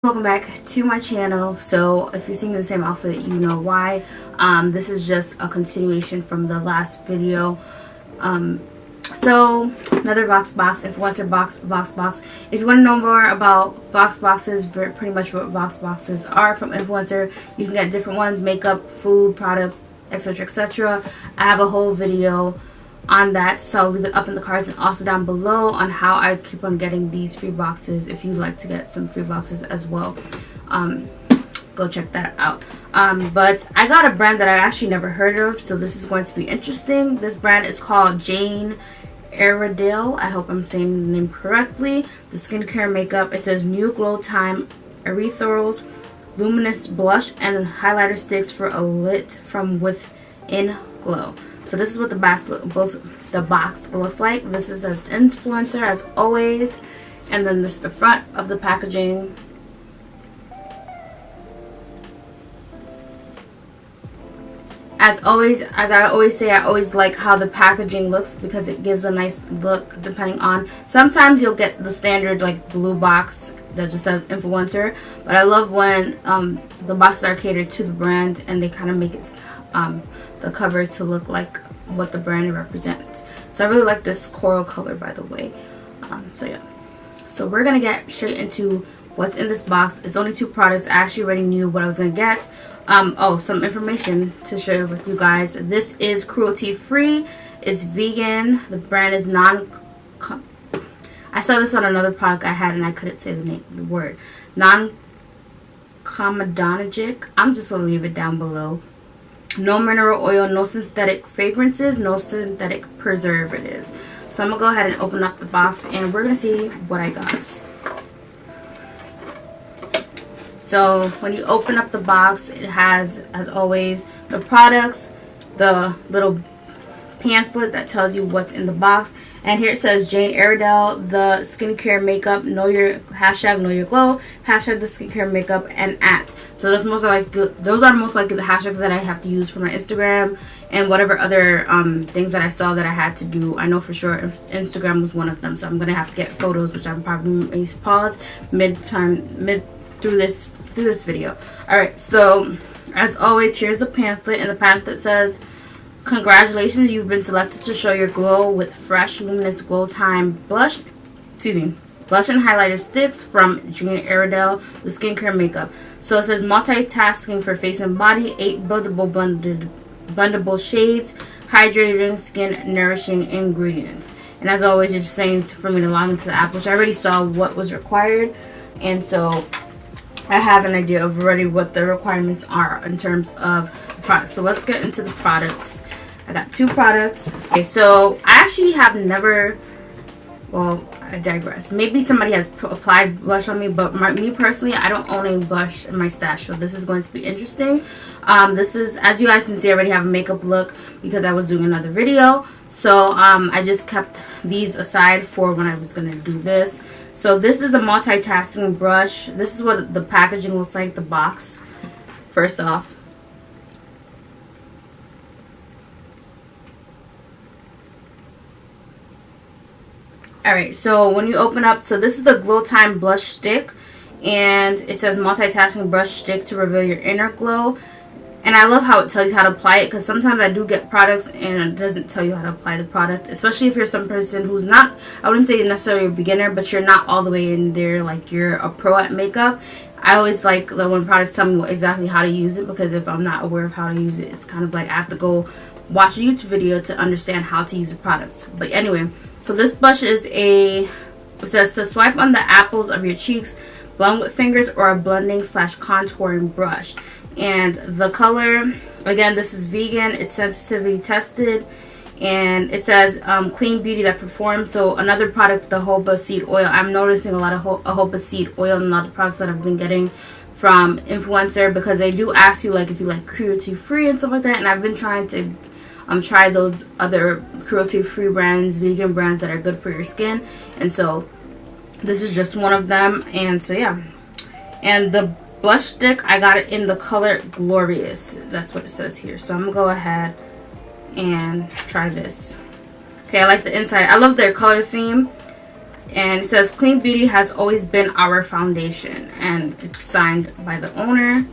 Welcome back to my channel. So if you're seeing the same outfit, you know why. This is just a continuation from the last video. So another Voxbox, Influencer Voxbox. If you want to know more about Voxboxes, pretty much what Voxboxes are from Influencer, you can get different ones: makeup, food, products, etc., etc. I have a whole video on that, so I'll leave it up in the cards and also down below on how I keep on getting these free boxes. If you'd like to get some free boxes as well, go check that out. But I got a brand that I actually never heard of, so this is going to be interesting. This brand is called Jane Iredale. I hope I'm saying the name correctly. The skincare makeup, it says new glow time erythrals, luminous blush and highlighter sticks for a lit from within glow. So this is what the box looks like. This is as Influencer as always, and then this is the front of the packaging. As always, as I always say, I always like how the packaging looks because it gives a nice look. Depending on, sometimes you'll get the standard like blue box that just says Influencer, but I love when the boxes are catered to the brand and they kind of make it the cover to look like what the brand represents. So I really like this coral color, by the way. So yeah, so we're gonna get straight into what's in this box. It's only 2 products. I actually already knew what I was gonna get. Oh, some information to share with you guys. This is cruelty free, it's vegan, the brand is I saw this on another product I had and I couldn't say the word non-comedogenic. I'm just gonna leave it down below. No mineral oil, no synthetic fragrances, no synthetic preservatives. So I'm gonna go ahead and open up the box and we're gonna see what I got. So when you open up the box, it has, as always, the products, the little pamphlet that tells you what's in the box, and here it says Jane Iredale, the skincare makeup, know your hashtag, know your glow, hashtag the skincare makeup, and @ so those are most likely the hashtags that I have to use for my Instagram and whatever other things that I saw that I had to do. I know for sure Instagram was one of them, so I'm gonna have to get photos, which I'm probably may pause mid through this video. Alright, so as always, here's the pamphlet, and the pamphlet says, congratulations, you've been selected to show your glow with fresh luminous glow time blush and highlighter sticks from Jane Iredale, the skincare makeup. So it says multitasking for face and body, 8 buildable blendable shades, hydrating skin, nourishing ingredients. And as always, it's just saying for me to log into the app, which I already saw what was required, and so I have an idea of already what the requirements are in terms of the products. So let's get into the products. I got 2 products. Okay, so I actually have never, well, I digress. Maybe somebody has applied blush on me, but me personally, I don't own any blush in my stash, so this is going to be interesting. This is, as you guys can see, I already have a makeup look because I was doing another video. So I just kept these aside for when I was going to do this. So this is the multitasking brush. This is what the packaging looks like, the box, first off. Alright, so when you open up, so this is the Glow Time Blush Stick, and it says multitasking brush stick to reveal your inner glow. And I love how it tells you how to apply it, because sometimes I do get products and it doesn't tell you how to apply the product, especially if you're some person who's not, I wouldn't say necessarily a beginner, but you're not all the way in there, like you're a pro at makeup. I always like when products tell me exactly how to use it, because if I'm not aware of how to use it, it's kind of like I have to go watch a YouTube video to understand how to use the products. But anyway, so this blush is it says to swipe on the apples of your cheeks, blend with fingers or a blending / contouring brush. And the color, again, this is vegan, it's sensitivity tested, and it says clean beauty that performs. So another product, the Hobo Seed Oil. I'm noticing a lot of Hobo Seed Oil and a lot of products that I've been getting from Influencer, because they do ask you like if you like cruelty free and stuff like that, and I've been trying to try those other cruelty free brands, vegan brands that are good for your skin, and so this is just one of them. And so yeah, and the blush stick, I got it in the color Glorious. That's what it says here. So I'm gonna go ahead and try this. Okay, I like the inside. I love their color theme. And it says, "Clean beauty has always been our foundation," and it's signed by the owner.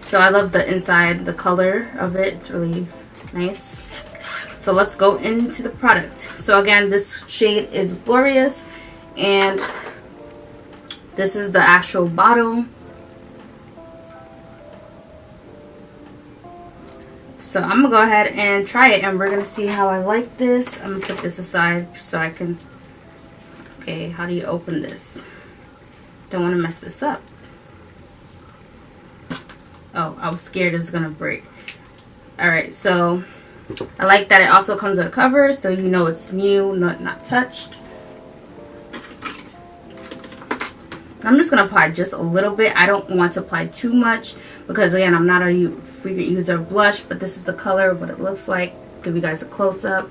So I love the inside, the color of it. It's really nice. So let's go into the product. So again, this shade is Glorious, and this is the actual bottle. So I'm gonna go ahead and try it, and we're gonna see how I like this. I'm gonna put this aside so I can. Okay, how do you open this? Don't want to mess this up. Oh, I was scared it was gonna break. Alright, so I like that it also comes with a cover, so you know it's new, not touched. I'm just gonna apply just a little bit. I don't want to apply too much because again, I'm not a frequent user of blush, but this is the color, what it looks like. Give you guys a close-up.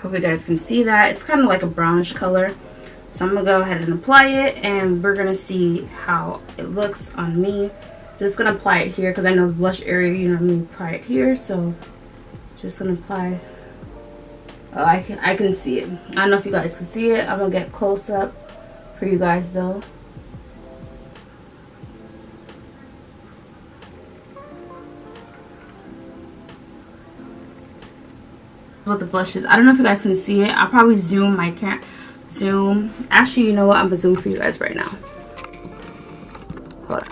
Hope you guys can see that. It's kind of like a brownish color. So I'm going to go ahead and apply it, and we're going to see how it looks on me. Just going to apply it here because I know the blush area, you normally apply it here. So just going to apply. Oh, I can see it. I don't know if you guys can see it. I'm going to get close up for you guys though. What the blush is. I don't know if you guys can see it. I'll probably zoom. I can't zoom. Actually, you know what? I'm gonna zoom for you guys right now. Hold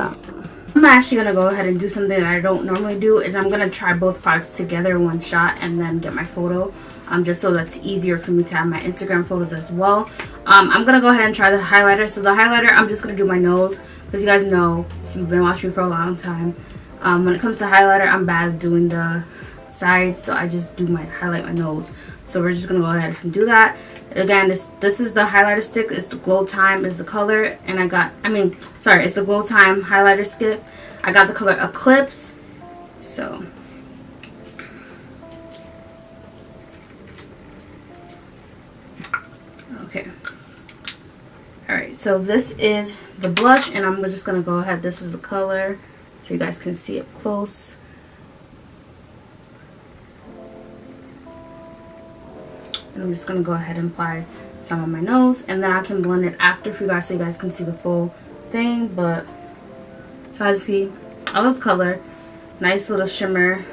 on. I'm actually gonna go ahead and do something that I don't normally do, and I'm gonna try both products together in one shot and then get my photo. Just so that's easier for me to have my Instagram photos as well. I'm gonna go ahead and try the highlighter. So the highlighter, I'm just gonna do my nose because you guys know if you've been watching me for a long time. When it comes to highlighter, I'm bad at doing the sides, so I just highlight my nose. So we're just gonna go ahead and do that. Again, this is the highlighter stick. It's the Glow Time is the color, and it's the Glow Time highlighter stick. I got the color Eclipse. So okay. Alright, so this is the blush, and I'm just gonna go ahead. This is the color, so you guys can see it close. And I'm just going to go ahead and apply some on my nose, and then I can blend it after for you guys so you guys can see the full thing. But so as you see, I love the color. Nice little shimmer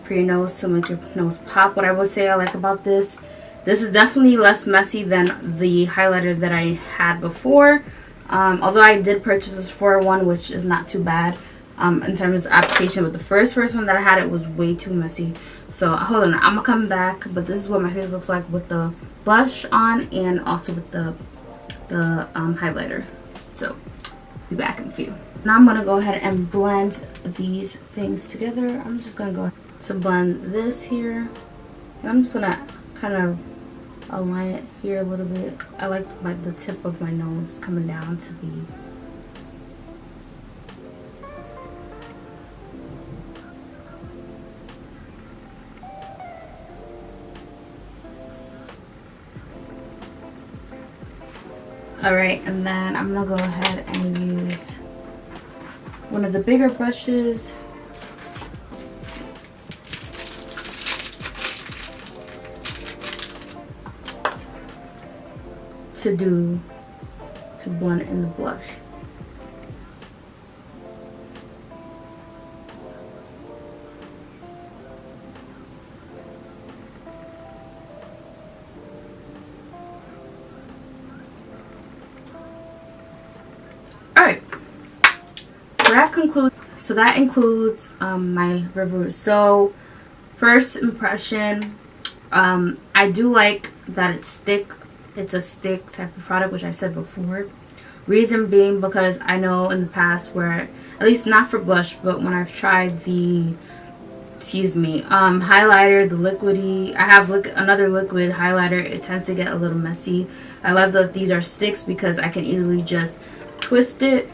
for your nose to make your nose pop. What I will say I like about this is definitely less messy than the highlighter that I had before. Although I did purchase this for one, which is not too bad in terms of application, but the first one that I had, it was way too messy. So hold on, I'm gonna come back, but this is what my face looks like with the blush on and also with the highlighter. So be back in a few. Now I'm gonna go ahead and blend these things together. I'm just gonna go to blend this here, and I'm just gonna kind of align it here a little bit. I like the tip of my nose coming down to the alright, and then I'm gonna go ahead and use one of the bigger brushes to blend in the blush. Alright, so that includes my review. So first impression, I do like that it's a stick type of product, which I said before. Reason being because I know in the past where, at least not for blush, but when I've tried the highlighter, the liquidy, I have another liquid highlighter, it tends to get a little messy. I love that these are sticks because I can easily just twist it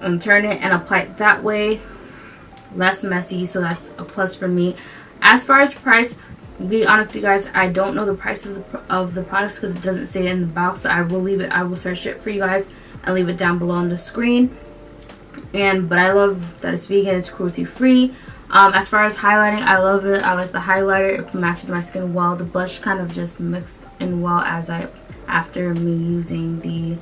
and turn it and apply it that way. Less messy, so that's a plus for me. As far as price, to be honest with you guys, I don't know the price of the products because it doesn't say it in the box, so I will leave it. I will search it for you guys and leave it down below on the screen. but I love that it's vegan, it's cruelty free. As far as highlighting, I love it. I like the highlighter. It matches my skin well. The blush kind of just mixed in well after me using the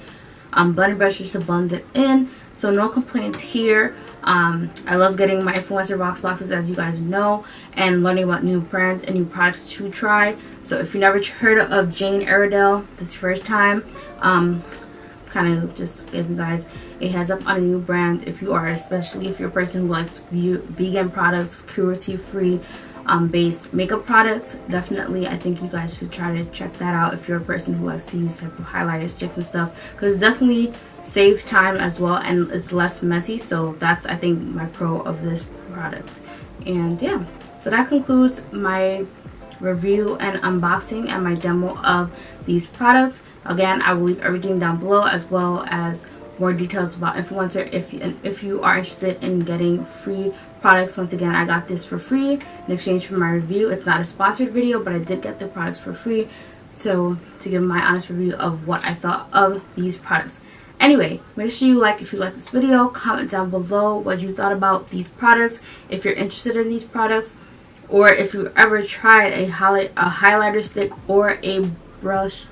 blending brush just to blend it in. So no complaints here. I love getting my Influencer box boxes, as you guys know, and learning about new brands and new products to try. So if you never heard of Jane Iredale, this is your first time, kind of just give you guys a heads up on a new brand. If you are, especially if you're a person who likes vegan products, cruelty free based makeup products, definitely I think you guys should try to check that out if you're a person who likes to use type of highlighter sticks and stuff, because it definitely saves time as well and it's less messy. So that's, I think, my pro of this product. And yeah, so that concludes my review and unboxing and my demo of these products. Again, I will leave everything down below, as well as more details about Influencer if you are interested in getting free products. Once again, I got this for free in exchange for my review. It's not a sponsored video, but I did get the products for free, so to give my honest review of what I thought of these products. Anyway, make sure you like if you like this video, comment down below what you thought about these products, if you're interested in these products, or if you ever tried a highlighter stick or a blush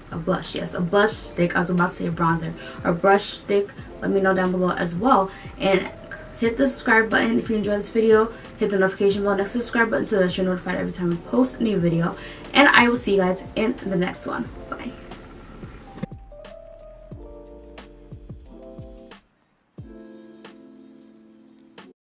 stick. I was about to say a bronzer or brush stick. Let me know down below as well, and hit the subscribe button if you enjoyed this video. Hit the notification bell next to the subscribe button so that you're notified every time I post a new video, and I will see you guys in the next one.